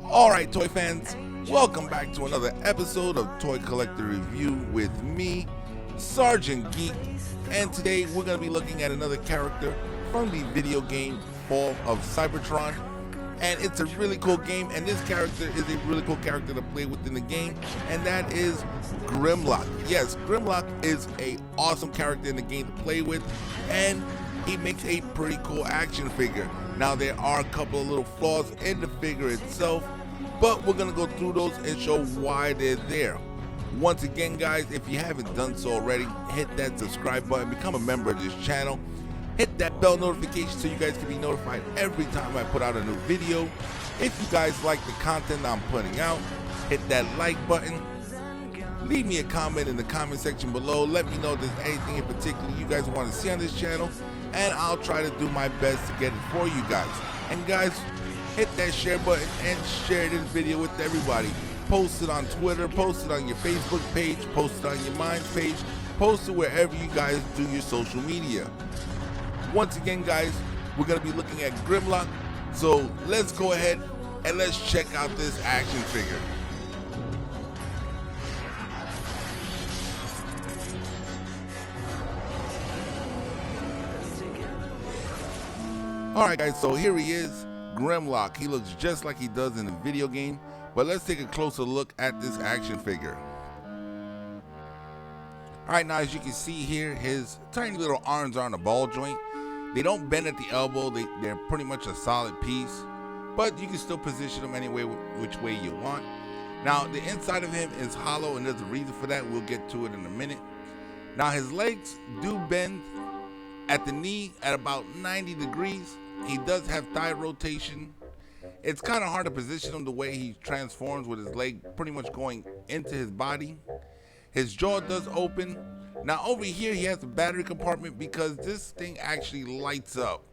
Alright, toy fans, welcome back to another episode of Toy Collector Review with me, Sergeant Geek, and today we're going to be looking at another character from the video game Fall of Cybertron, and it's a really cool game, and this character is a really cool character to play within the game, and that is Grimlock. Yes, Grimlock is an awesome character in the game to play with, and he makes a pretty cool action figure. Now there are a couple of little flaws in the figure itself, but we're going to go through those and show why they're there. Once again guys, if you haven't done so already, hit that subscribe button, become a member of this channel, hit that bell notification so you guys can be notified every time I put out a new video. If you guys like the content I'm putting out, hit that like button. Leave me a comment in the comment section below. Let me know if there's anything in particular you guys want to see on this channel, and I'll try to do my best to get it for you guys. And guys, hit that share button and share this video with everybody. Post it on Twitter, post it on your Facebook page, post it on your Minds page, post it wherever you guys do your social media. Once again guys, we're going to be looking at Grimlock, so let's go ahead and let's check out this action figure. Alright guys, so here he is, Grimlock. He looks just like he does in the video game, but let's take a closer look at this action figure. Alright, now as you can see here, his tiny little arms are on a ball joint. They don't bend at the elbow, they're pretty much a solid piece, but you can still position them any way, which way you want. Now the inside of him is hollow, and there's a reason for that. We'll get to it in a minute. Now his legs do bend at the knee at about 90 degrees. He does have thigh rotation. It's kind of hard to position him the way he transforms with his leg pretty much going into his body. His jaw does open. Now over here he has a battery compartment because this thing actually lights up.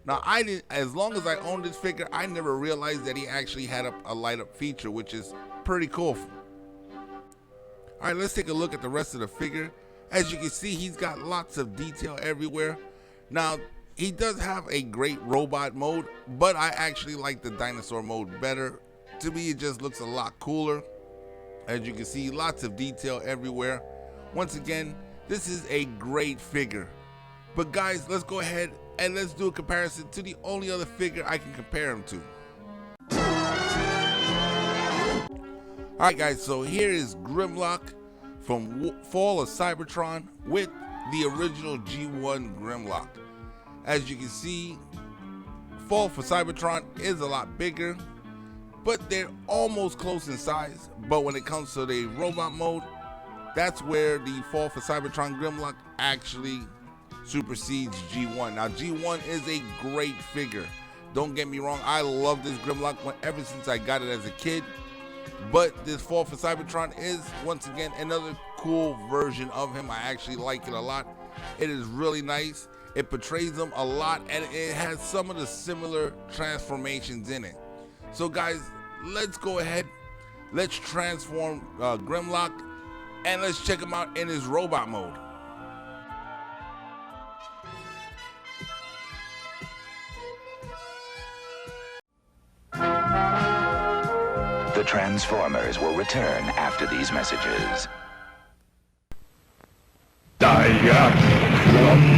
Now as long as I owned this figure, I never realized that he actually had a light up feature, which is pretty cool. Alright, let's take a look at the rest of the figure. As you can see, he's got lots of detail everywhere. Now he does have a great robot mode, but I actually like the dinosaur mode better. To me, it just looks a lot cooler. As you can see, lots of detail everywhere. Once again, this is a great figure. But guys, let's go ahead and let's do a comparison to the only other figure I can compare him to. Alright guys, so here is Grimlock from Fall of Cybertron with the original G1 Grimlock. As you can see, Fall for Cybertron is a lot bigger, but they're almost close in size. But when it comes to the robot mode, that's where the Fall for Cybertron Grimlock actually supersedes G1. Now G1 is a great figure. Don't get me wrong, I love this Grimlock ever since I got it as a kid. But this Fall for Cybertron is, once again, another cool version of him. I actually like it a lot. It is really nice. It portrays him a lot, and it has some of the similar transformations in it. So guys, let's go ahead. Let's transform Grimlock, and let's check him out in his robot mode. The Transformers will return after these messages. Diaclone.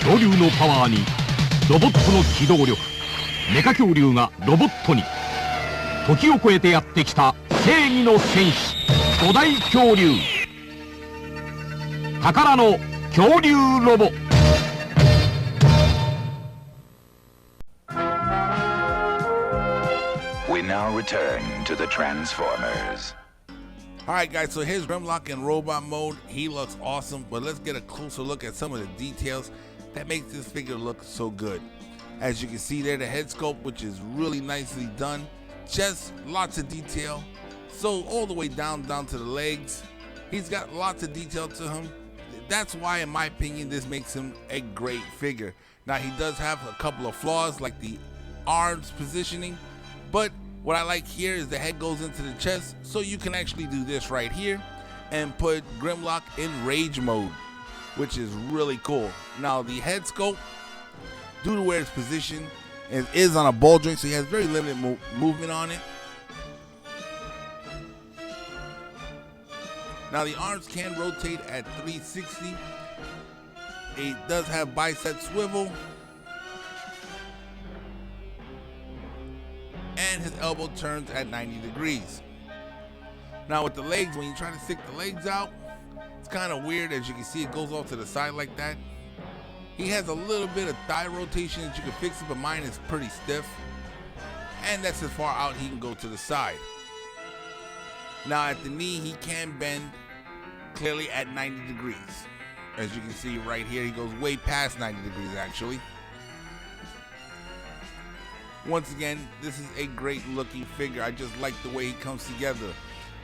恐竜のパワーにロボットの機動力、メカ恐竜がロボットに、時を超えてやってきた正義の戦士5大恐竜、宝の恐竜ロボ。We now return to the Transformers. Alright guys, so here's Grimlock in robot mode. He looks awesome, but let's get a closer look at some of the details that makes this figure look so good. As you can see there, the head sculpt, which is really nicely done. Just lots of detail. So all the way down to the legs, he's got lots of detail to him. That's why, in my opinion, this makes him a great figure. Now he does have a couple of flaws, like the arms positioning, but what I like here is the head goes into the chest, so you can actually do this right here and put Grimlock in rage mode. which is really cool. Now the head sculpt, due to where it's positioned, it is on a ball joint, so he has very limited movement on it. Now the arms can rotate at 360. It does have bicep swivel. And his elbow turns at 90 degrees. Now with the legs, when you try to stick the legs out, it's kind of weird. As you can see, it goes off to the side like that. He has a little bit of thigh rotation that you can fix it, but mine is pretty stiff. And that's as far out he can go to the side. Now at the knee, he can bend clearly at 90 degrees. As you can see right here, he goes way past 90 degrees actually. Once again, this is a great looking figure. I just like the way he comes together.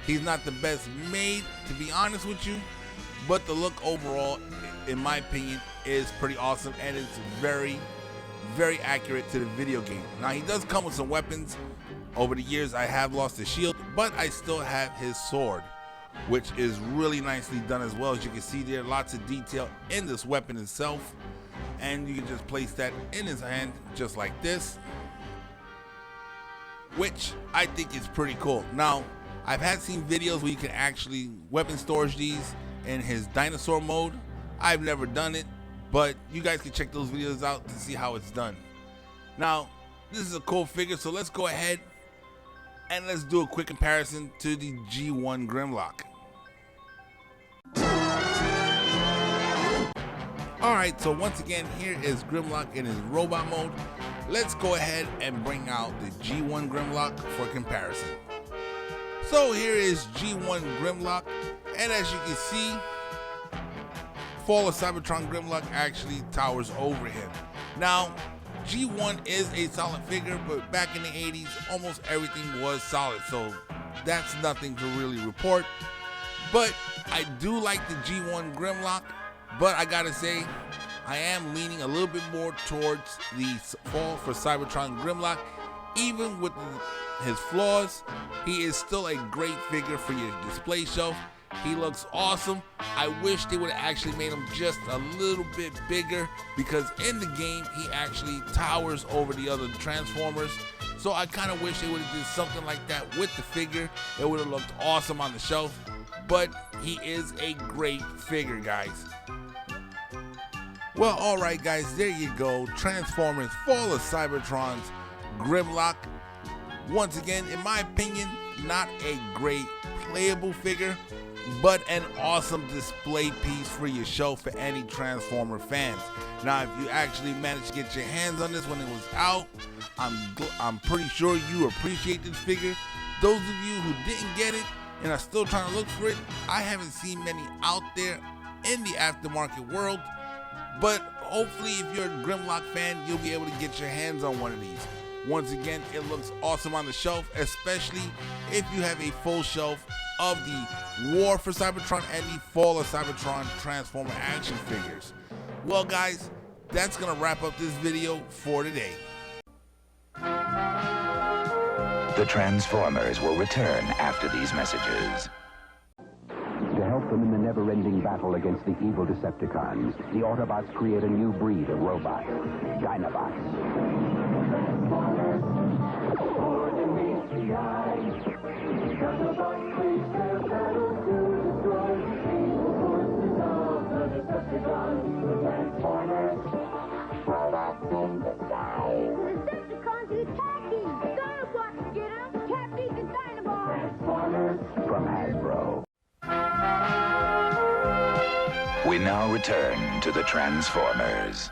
He's not the best made, to be honest with you, but the look overall, in my opinion, is pretty awesome, and it's very, very accurate to the video game. Now, he does come with some weapons. Over the years, I have lost the shield, but I still have his sword, which is really nicely done as well. As you can see there, lots of detail in this weapon itself, and you can just place that in his hand just like this, which I think is pretty cool. Now, I've seen videos where you can actually weapon storage these in his dinosaur mode. I've never done it, but you guys can check those videos out to see how it's done. Now, this is a cool figure, so let's go ahead and let's do a quick comparison to the G1 Grimlock. Alright, so once again, here is Grimlock in his robot mode. Let's go ahead and bring out the G1 Grimlock for comparison. So here is G1 Grimlock, and as you can see, Fall of Cybertron Grimlock actually towers over him. Now, G1 is a solid figure, but back in the 80s, almost everything was solid, so that's nothing to really report. But I do like the G1 Grimlock, but I gotta say, I am leaning a little bit more towards the Fall for Cybertron Grimlock. Even with his flaws, he is still a great figure for your display shelf. He looks awesome. I wish they would have actually made him just a little bit bigger, because in the game, he actually towers over the other Transformers. So I kind of wish they would have did something like that with the figure. It would have looked awesome on the shelf, but he is a great figure, guys. Well, alright guys, there you go. Transformers Fall of Cybertron's Grimlock. Once again, in my opinion, not a great playable figure, but an awesome display piece for your show for any Transformer fans. Now, if you actually managed to get your hands on this when it was out, I'm pretty sure you appreciate this figure. Those of you who didn't get it and are still trying to look for it, I haven't seen many out there in the aftermarket world, but hopefully if you're a Grimlock fan, you'll be able to get your hands on one of these. Once again, it looks awesome on the shelf, especially if you have a full shelf of the War for Cybertron and the Fall of Cybertron Transformer action figures. Well guys, that's gonna wrap up this video for today. The Transformers will return after these messages. To help them in the never-ending battle against the evil Decepticons, the Autobots create a new breed of robots, Dinobots. From Hasbro. We now return to the Transformers.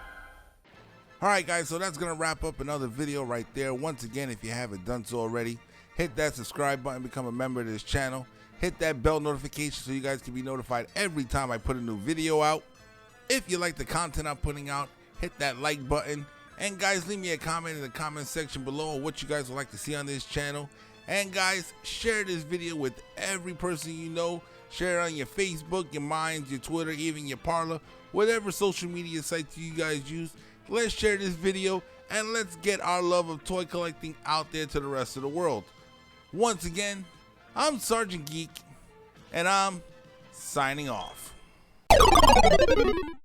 Alright guys, so that's going to wrap up another video right there. Once again, if you haven't done so already, hit that subscribe button, become a member of this channel. Hit that bell notification so you guys can be notified every time I put a new video out. If you like the content I'm putting out, hit that like button. And guys, leave me a comment in the comment section below on what you guys would like to see on this channel. And guys, share this video with every person you know. Share it on your Facebook, your Minds, your Twitter, even your Parler, whatever social media sites you guys use. Let's share this video and let's get our love of toy collecting out there to the rest of the world. Once again, I'm Sergeant Geek, and I'm signing off.